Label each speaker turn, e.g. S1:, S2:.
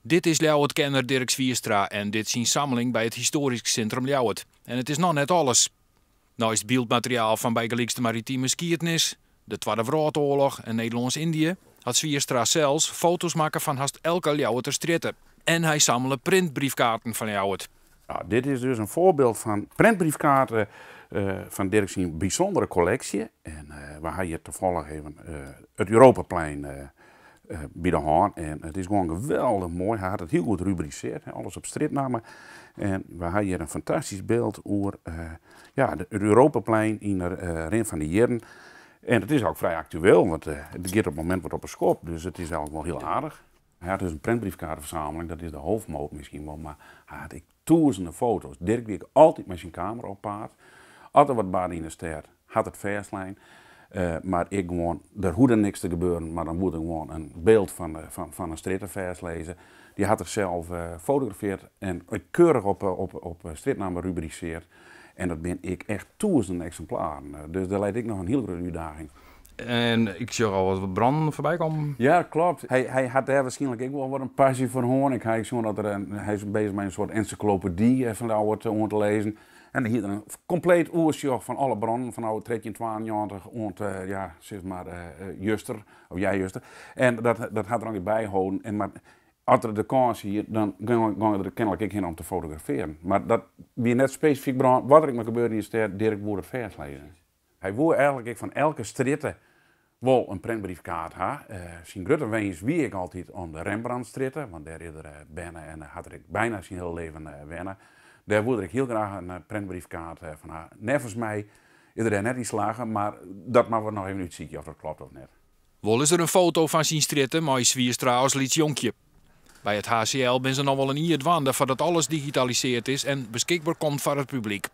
S1: Dit is Ljouwertkenner Dirk Zwierstra en dit is zijn sammeling bij het Historisch Centrum Ljouwert. En het is nog net alles. Nou is het beeldmateriaal van bijgelijks de maritieme skiertnis, de Tweede Wereldoorlog en Nederlands-Indië, had Zwierstra zelfs foto's maken van haast elke Ljouwerter stritten. En hij samelde printbriefkaarten van Ljouwert.
S2: Ja, dit is dus een voorbeeld van printbriefkaarten van Dirk's bijzondere collectie. En waar hij hier toevallig even het Europaplein bij de hand. En het is gewoon geweldig mooi. Hij had het heel goed gerubriceerd, alles op stritnamen. En waar hij hier een fantastisch beeld over het Europaplein in de Rin van de Jaren. En het is ook vrij actueel, want het gaat op het moment wat op een schop. Dus het is eigenlijk wel heel aardig. Hij had dus een printbriefkaartenverzameling, dat is de hoofdmoot misschien wel, maar hij had duizenden foto's. Dirk week altijd met zijn camera op paard. Altijd wat baden in de ster, had het verslijn. Maar ik gewoon, er hoefde niks te gebeuren, maar dan moet ik gewoon een beeld van een strittenvers lezen. Die had ik zelf gefotografeerd en keurig op stritnamen gerubriceerd. En dat ben ik echt duizenden exemplaren. Dus daar leid ik nog een heel grote uitdaging.
S3: En ik zie al wat branden voorbij komen.
S2: Ja, klopt. Hij had daar waarschijnlijk ook wel wat een passie voor hoorn. Ik heb zo dat hij is bezig met een soort encyclopedie van Ljouwert om te lezen. En hier een compleet oersjoch van alle branden van oude 1392 ont zeg maar Juster of jij Juster. En dat had er nog niet bijhouden. En maar als er de kans hier, dan gaan er kennelijk ik heen om te fotograferen. Maar dat wie net specifiek brand, wat er ook maar gebeurde in de ster, Dirk woerde vers lezen. Hij woer eigenlijk van elke stritten wel een printbriefkaart ha. Zijn grote wens wie ik altijd om de Rembrandtstritten, want daar is er binnen en had ik bijna zijn hele leven wennen. Daar wilde ik heel graag een printbriefkaart van haar. Nevens mij is er daar net in slagen, maar dat mag we nog even uitzien of dat klopt of net.
S1: Wel is er een foto van zijn stritten, maar Zwierstra als liets jonkje. Bij het HCL ben ze nog wel een iert wanden voordat alles digitaliseerd is en beschikbaar komt voor het publiek.